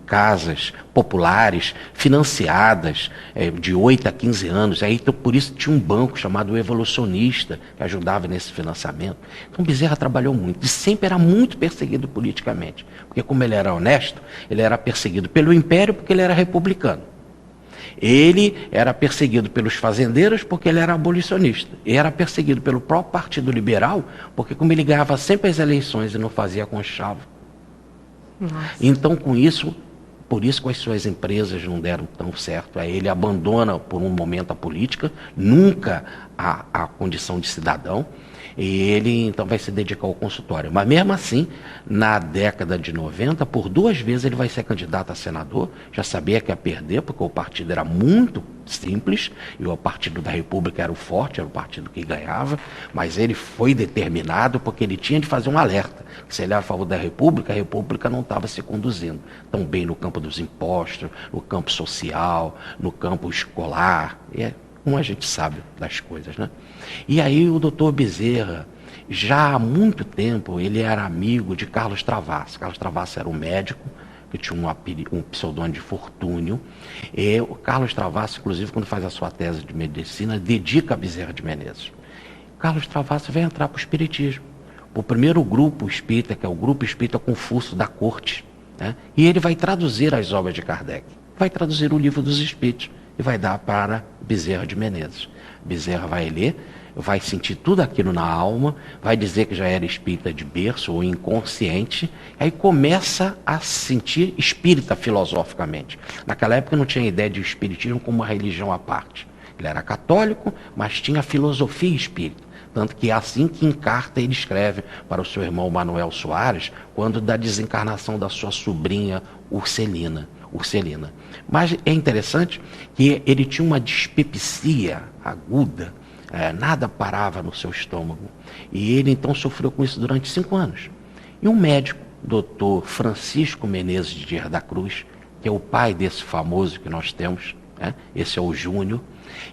casas populares, financiadas de 8 a 15 anos. Aí, então, por isso tinha um banco chamado Evolucionista, que ajudava nesse financiamento. Então Bezerra trabalhou muito, e sempre era muito perseguido politicamente. Porque como ele era honesto, ele era perseguido pelo Império porque ele era republicano. Ele era perseguido pelos fazendeiros porque ele era abolicionista. E era perseguido pelo próprio Partido Liberal porque como ele ganhava sempre as eleições e não fazia conchavo. Nossa. Então, com isso, por isso que as suas empresas não deram tão certo. Aí ele abandona por um momento a política, nunca a condição de cidadão, e ele então vai se dedicar ao consultório. Mas mesmo assim, na década de 90, por 2 vezes ele vai ser candidato a senador, já sabia que ia perder, porque o partido era muito simples, e o Partido da República era o forte, era o partido que ganhava, mas ele foi determinado porque ele tinha de fazer um alerta, que se ele era a favor da República, a República não estava se conduzindo tão bem no campo dos impostos, no campo social, no campo escolar, como a gente sabe das coisas, né? E aí o doutor Bezerra, já há muito tempo ele era amigo de Carlos Travassos. Carlos Travassos era um médico que tinha um pseudônimo de Fortúnio. E o Carlos Travassos, inclusive, quando faz a sua tese de medicina, dedica a Bezerra de Menezes. Carlos Travassos vai entrar para o espiritismo. O primeiro grupo espírita, que é o Grupo Espírita Confúcio da Corte, né? E ele vai traduzir as obras de Kardec. Vai traduzir o Livro dos Espíritos e vai dar para Bezerra de Menezes. Bezerra vai ler, vai sentir tudo aquilo na alma, vai dizer que já era espírita de berço ou inconsciente, aí começa a se sentir espírita filosoficamente. Naquela época não tinha ideia de espiritismo como uma religião à parte. Ele era católico, mas tinha filosofia espírita. Tanto que é assim que em carta ele escreve para o seu irmão Manuel Soares, quando da desencarnação da sua sobrinha Urselina. Mas é interessante que ele tinha uma dispepsia aguda, nada parava no seu estômago. E ele então sofreu com isso durante 5 anos. E um médico, doutor Francisco Menezes de Dias da Cruz, que é o pai desse famoso que nós temos, esse é o Júnior.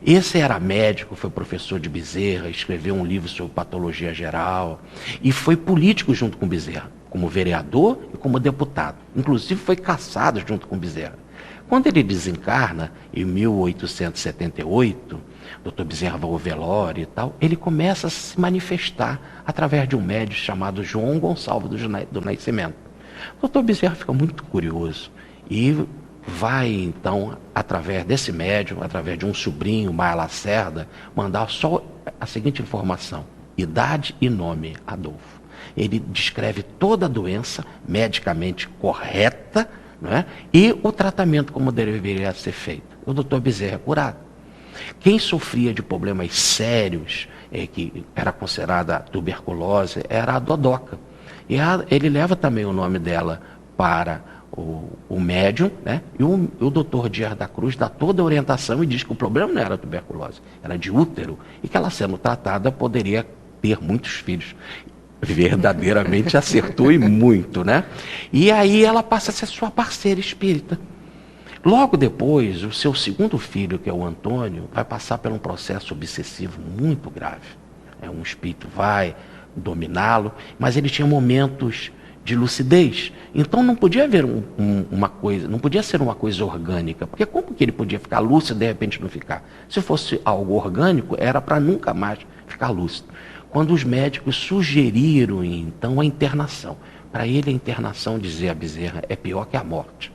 Esse era médico, foi professor de Bezerra, escreveu um livro sobre patologia geral e foi político junto com Bezerra, como vereador e como deputado. Inclusive foi caçado junto com Bezerra. Quando ele desencarna, em 1878, Dr. Bezerra vai ao velório e tal, ele começa a se manifestar através de um médico chamado João Gonçalves do Nascimento. O Dr. Bezerra fica muito curioso e vai, então, através desse médium, através de um sobrinho, Maia Lacerda, mandar só a seguinte informação: idade e nome, Adolfo. Ele descreve toda a doença medicamente correta, não é? E o tratamento como deveria ser feito. O doutor Bezerra é curado. Quem sofria de problemas sérios, que era considerada tuberculose, era a Dodoca. E ele leva também o nome dela para o médium, né? E o doutor Dias da Cruz dá toda a orientação e diz que o problema não era tuberculose, era de útero, e que ela sendo tratada poderia ter muitos filhos. Verdadeiramente acertou e muito, né? E aí ela passa a ser sua parceira espírita. Logo depois, o seu segundo filho, que é o Antônio, vai passar por um processo obsessivo muito grave. Um espírito vai dominá-lo, mas ele tinha momentos de lucidez. Então não podia haver uma coisa, não podia ser uma coisa orgânica, porque como que ele podia ficar lúcido e de repente não ficar? Se fosse algo orgânico, era para nunca mais ficar lúcido. Quando os médicos sugeriram então a internação, para ele a internação, dizia a Bezerra, é pior que a morte.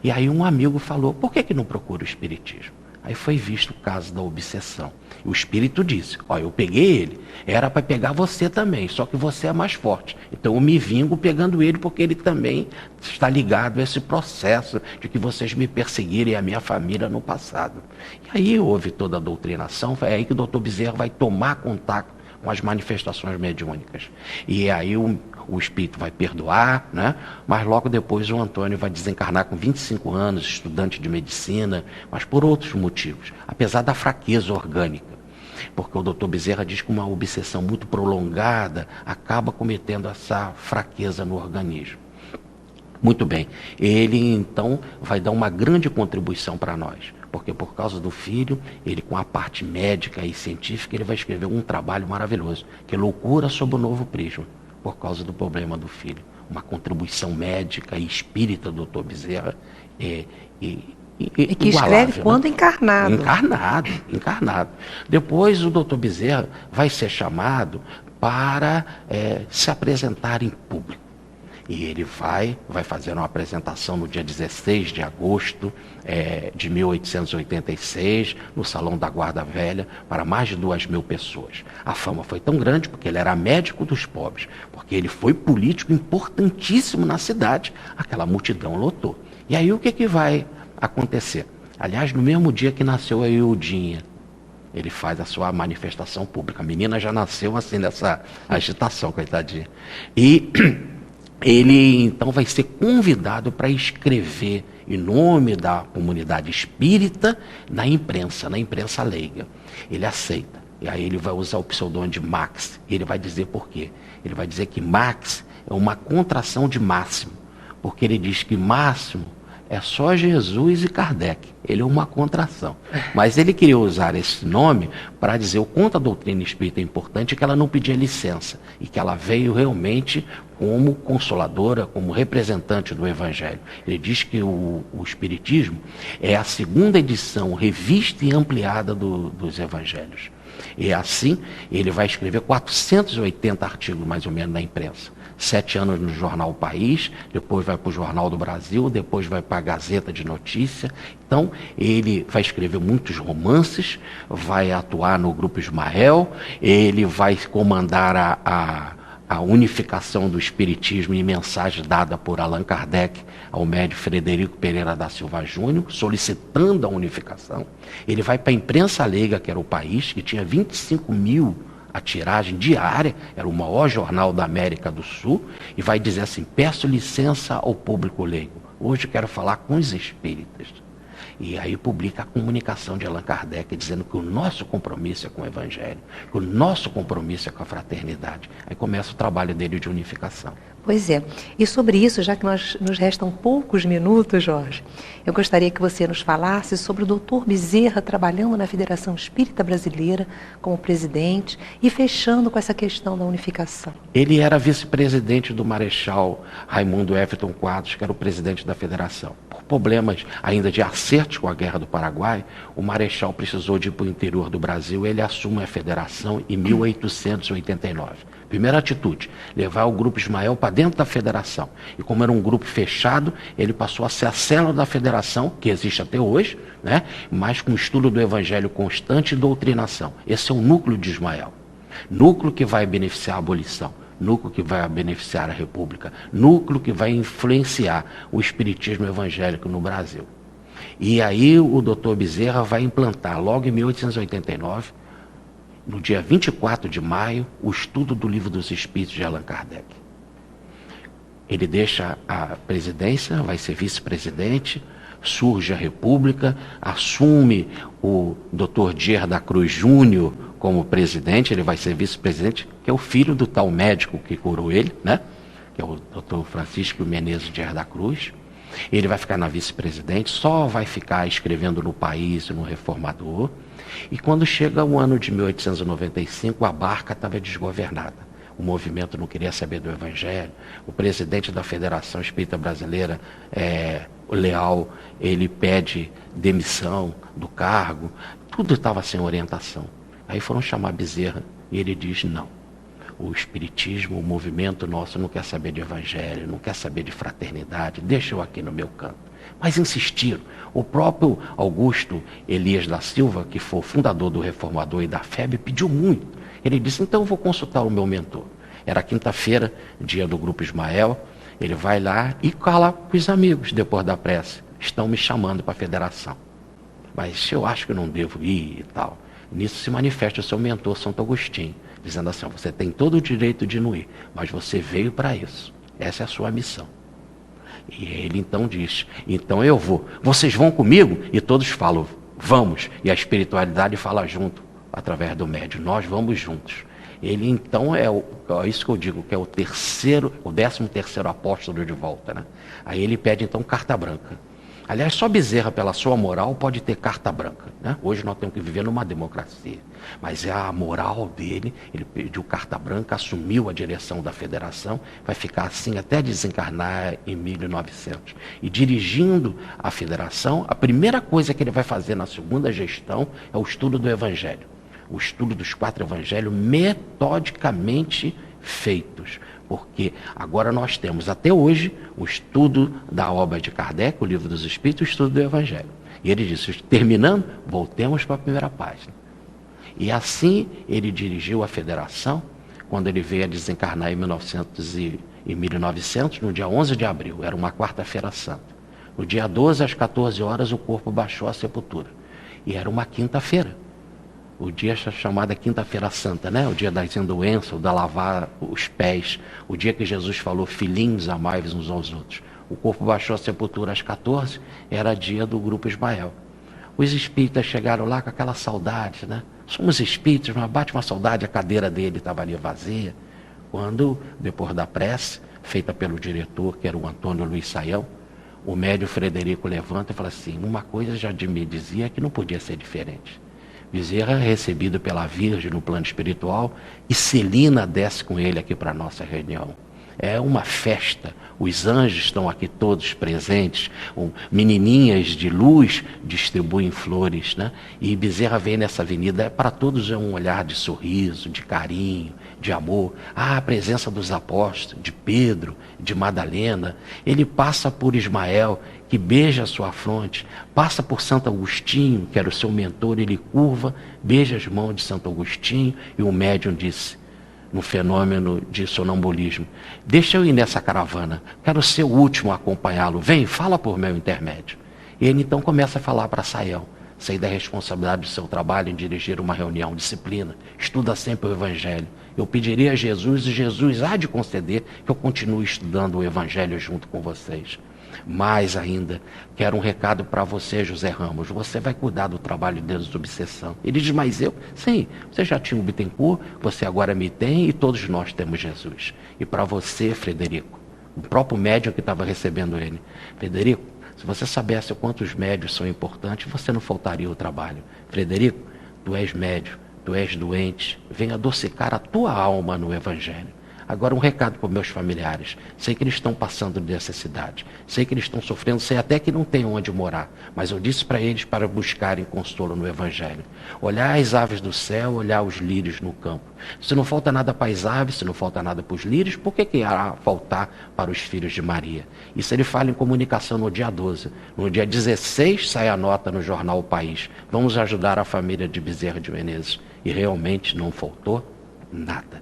E aí um amigo falou: por que não procura o espiritismo? Aí foi visto o caso da obsessão. E o espírito disse: eu peguei ele, era para pegar você também, só que você é mais forte. Então eu me vingo pegando ele, porque ele também está ligado a esse processo de que vocês me perseguirem, a minha família, no passado. E aí houve toda a doutrinação, é aí que o doutor Bezerra vai tomar contato com as manifestações mediúnicas. E aí o espírito vai perdoar, né? Mas logo depois o Antônio vai desencarnar com 25 anos, estudante de medicina, mas por outros motivos, apesar da fraqueza orgânica. Porque o doutor Bezerra diz que uma obsessão muito prolongada acaba cometendo essa fraqueza no organismo. Muito bem, ele então vai dar uma grande contribuição para nós, porque por causa do filho, ele com a parte médica e científica, ele vai escrever um trabalho maravilhoso, que é Loucura sob o Novo Prisma, por causa do problema do filho. Uma contribuição médica e espírita do doutor Bezerra e que escreve quando encarnado. Encarnado. Depois o doutor Bezerra vai ser chamado para se apresentar em público. E ele vai fazer uma apresentação no dia 16 de agosto de 1886, no Salão da Guarda Velha, para mais de 2.000 pessoas. A fama foi tão grande porque ele era médico dos pobres, porque ele foi político importantíssimo na cidade. Aquela multidão lotou. E aí o que vai acontecer? Aliás, no mesmo dia que nasceu a Eudinha, ele faz a sua manifestação pública. A menina já nasceu assim, nessa agitação, coitadinha. E ele então vai ser convidado para escrever em nome da comunidade espírita na imprensa leiga. Ele aceita. E aí ele vai usar o pseudônimo de Max. E ele vai dizer por quê. Ele vai dizer que Max é uma contração de Máximo. Porque ele diz que Máximo é só Jesus e Kardec. Ele é uma contração. Mas ele queria usar esse nome para dizer o quanto a doutrina espírita é importante, que ela não pedia licença e que ela veio realmente como consoladora, como representante do Evangelho. Ele diz que o Espiritismo é a segunda edição revista e ampliada dos Evangelhos. E assim, ele vai escrever 480 artigos, mais ou menos, na imprensa. 7 anos no jornal O País, depois vai para o Jornal do Brasil, depois vai para a Gazeta de Notícia. Então, ele vai escrever muitos romances, vai atuar no Grupo Ismael, ele vai comandar a unificação do Espiritismo em mensagem dada por Allan Kardec ao médium Frederico Pereira da Silva Júnior, solicitando a unificação. Ele vai para a imprensa leiga, que era O País, que tinha 25 mil a tiragem diária, era o maior jornal da América do Sul, e vai dizer assim: peço licença ao público leigo, hoje quero falar com os espíritas. E aí publica a comunicação de Allan Kardec, dizendo que o nosso compromisso é com o Evangelho, que o nosso compromisso é com a fraternidade. Aí começa o trabalho dele de unificação. Pois é. E sobre isso, já que nos restam poucos minutos, Jorge, eu gostaria que você nos falasse sobre o Dr. Bezerra trabalhando na Federação Espírita Brasileira como presidente e fechando com essa questão da unificação. Ele era vice-presidente do Marechal Raimundo Everton Quadros, que era o presidente da federação. Por problemas ainda de acertos com a Guerra do Paraguai, o Marechal precisou de ir para o interior do Brasil e ele assume a federação em 1889. Primeira atitude, levar o Grupo Ismael para dentro da federação. E como era um grupo fechado, ele passou a ser a célula da federação, que existe até hoje, né? Mas com estudo do Evangelho constante e doutrinação. Esse é o núcleo de Ismael. Núcleo que vai beneficiar a abolição, núcleo que vai beneficiar a República, núcleo que vai influenciar o espiritismo evangélico no Brasil. E aí o Dr. Bezerra vai implantar, logo em 1889, no dia 24 de maio, o estudo do Livro dos Espíritos de Allan Kardec. Ele deixa a presidência, vai ser vice-presidente, surge a República, assume o Dr. Dias da Cruz Júnior como presidente, ele vai ser vice-presidente, que é o filho do tal médico que curou ele, né? Que é o Dr. Francisco Menezes Dias da Cruz. Ele vai ficar na vice-presidente, só vai ficar escrevendo no País e no Reformador. E quando chega o ano de 1895, a barca estava desgovernada. O movimento não queria saber do Evangelho. O presidente da Federação Espírita Brasileira, o Leal, ele pede demissão do cargo. Tudo estava sem orientação. Aí foram chamar Bezerra e ele diz: não. O espiritismo, o movimento nosso não quer saber de evangelho, não quer saber de fraternidade, deixa eu aqui no meu canto. Mas insistiram. O próprio Augusto Elias da Silva, que foi o fundador do Reformador e da FEB, pediu muito. Ele disse: então eu vou consultar o meu mentor. Era quinta-feira, dia do Grupo Ismael, ele vai lá e fala com os amigos, depois da prece: estão me chamando para a federação, mas eu acho que não devo ir e tal. Nisso se manifesta o seu mentor, Santo Agostinho, dizendo assim: você tem todo o direito de não ir, mas você veio para isso, essa é a sua missão. E ele então diz: então eu vou, vocês vão comigo? E todos falam: vamos. E a espiritualidade fala junto, através do médium: nós vamos juntos. Ele então é isso que eu digo, que é o 13º apóstolo de volta, né? Aí ele pede então carta branca. Aliás, só Bezerra, pela sua moral, pode ter carta branca, né? Hoje nós temos que viver numa democracia. Mas é a moral dele, ele pediu carta branca, assumiu a direção da federação, vai ficar assim até desencarnar em 1900. E dirigindo a federação, a primeira coisa que ele vai fazer na segunda gestão é o estudo do Evangelho. O estudo dos 4 Evangelhos metodicamente feitos. Porque agora nós temos até hoje o estudo da obra de Kardec, o Livro dos Espíritos, o estudo do Evangelho. E ele disse: terminando, voltemos para a primeira página. E assim ele dirigiu a federação, quando ele veio a desencarnar em 1900, no dia 11 de abril, era uma quarta-feira santa. No dia 12, às 14 horas, o corpo baixou à sepultura. E era uma quinta-feira. O dia chamado Quinta-feira Santa, né? O dia das endoenças, o da lavar os pés, o dia que Jesus falou: filhinhos, amai-vos uns aos outros. O corpo baixou a sepultura às 14, era dia do Grupo Ismael. Os espíritas chegaram lá com aquela saudade, né? Somos espíritas, mas bate uma saudade, a cadeira dele estava ali vazia. Quando, depois da prece, feita pelo diretor, que era o Antônio Luiz Saião, o médium Frederico levanta e fala assim: uma coisa já me dizia que não podia ser diferente. Bezerra é recebido pela Virgem no plano espiritual e Celina desce com ele aqui para a nossa reunião. É uma festa, os anjos estão aqui todos presentes, menininhas de luz distribuem flores, né? E Bezerra vem nessa avenida, para todos é um olhar de sorriso, de carinho, de amor. A presença dos apóstolos, de Pedro, de Madalena. Ele passa por Ismael, que beija a sua fronte, passa por Santo Agostinho, que era o seu mentor, ele curva, beija as mãos de Santo Agostinho, e o médium disse, no fenômeno de sonambulismo: deixa eu ir nessa caravana, quero ser o último a acompanhá-lo, vem, fala por meu intermédio. E ele então começa a falar para Saião: sei da responsabilidade do seu trabalho em dirigir uma reunião, disciplina, estuda sempre o Evangelho. Eu pediria a Jesus, e Jesus há de conceder que eu continue estudando o Evangelho junto com vocês. Mais ainda, quero um recado para você, José Ramos. Você vai cuidar do trabalho de desobsessão. Ele diz: mas eu? Sim, você já tinha o Bittencourt, você agora me tem, e todos nós temos Jesus. E para você, Frederico, o próprio médium que estava recebendo ele: Frederico, se você soubesse o quanto os médios são importantes, você não faltaria o trabalho. Frederico, tu és médio, tu és doente, vem adocicar a tua alma no Evangelho. Agora um recado para meus familiares: sei que eles estão passando necessidade, sei que eles estão sofrendo, sei até que não tem onde morar, mas eu disse para eles para buscarem consolo no Evangelho. Olhar as aves do céu, olhar os lírios no campo. Se não falta nada para as aves, se não falta nada para os lírios, por que irá faltar para os filhos de Maria? Isso ele fala em comunicação no dia 12. No dia 16 sai a nota no jornal O País: vamos ajudar a família de Bezerra de Menezes. E realmente não faltou nada.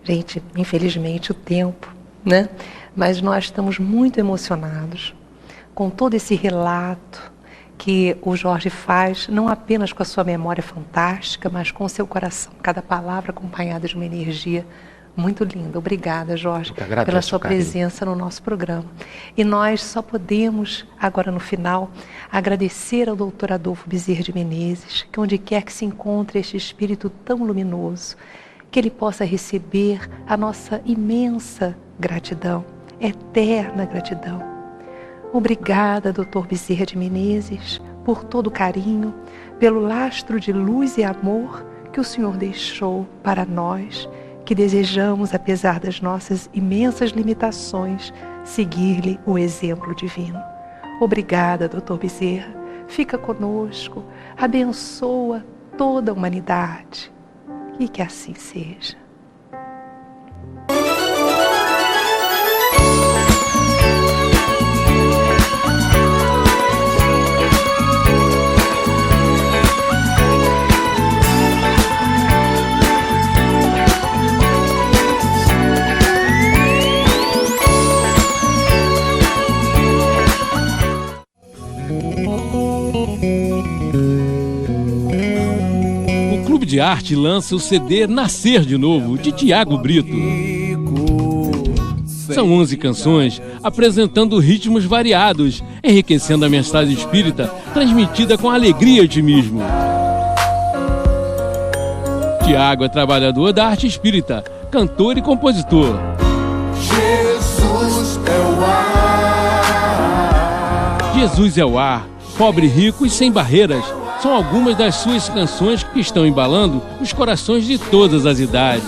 Gente, infelizmente o tempo, né? Mas nós estamos muito emocionados com todo esse relato que o Jorge faz, não apenas com a sua memória fantástica, mas com o seu coração. Cada palavra acompanhada de uma energia muito linda. Obrigada, Jorge, pela sua presença no nosso programa. E nós só podemos, agora no final, agradecer ao Dr. Adolfo Bezerra de Menezes, que onde quer que se encontre este espírito tão luminoso, que ele possa receber a nossa imensa gratidão, eterna gratidão. Obrigada, Dr. Bezerra de Menezes, por todo o carinho, pelo lastro de luz e amor que o Senhor deixou para nós, que desejamos, apesar das nossas imensas limitações, seguir-lhe o exemplo divino. Obrigada, Dr. Bezerra. Fica conosco, abençoa toda a humanidade. E que assim seja. De Arte lança o CD Nascer de Novo, de Tiago Brito. São 11 canções apresentando ritmos variados, enriquecendo a mensagem espírita, transmitida com alegria e otimismo. Tiago é trabalhador da arte espírita, cantor e compositor. Jesus é o ar. Jesus é o ar, pobre, rico e sem barreiras. São algumas das suas canções que estão embalando os corações de todas as idades.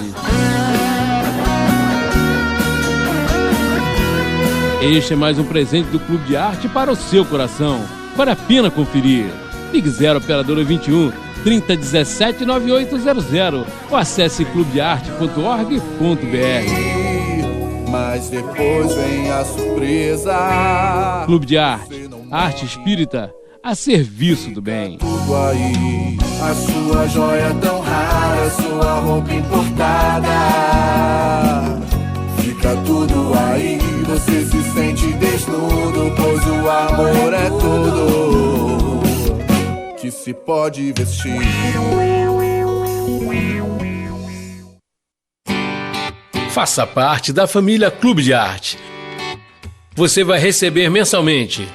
Este é mais um presente do Clube de Arte para o seu coração. Vale a pena conferir. Ligue 0 operadora 21 3017 9800 ou acesse clubedearte.org.br. Mas depois vem a surpresa. Clube de Arte, arte espírita a serviço do bem. Tudo aí, a sua joia tão rara, sua roupa importada. Fica tudo aí, você se sente desnudo, pois o amor é tudo que se pode vestir. Faça parte da família Clube de Arte. Você vai receber mensalmente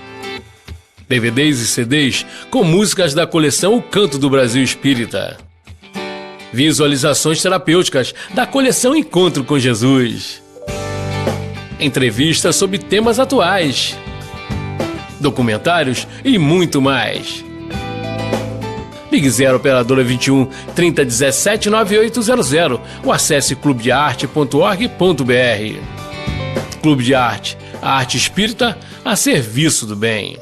DVDs e CDs com músicas da coleção O Canto do Brasil Espírita, visualizações terapêuticas da coleção Encontro com Jesus, entrevistas sobre temas atuais, documentários e muito mais. Ligue 0 operadora 21 3017 9800 ou acesse clubedearte.org.br. Clube de Arte, a arte espírita a serviço do bem.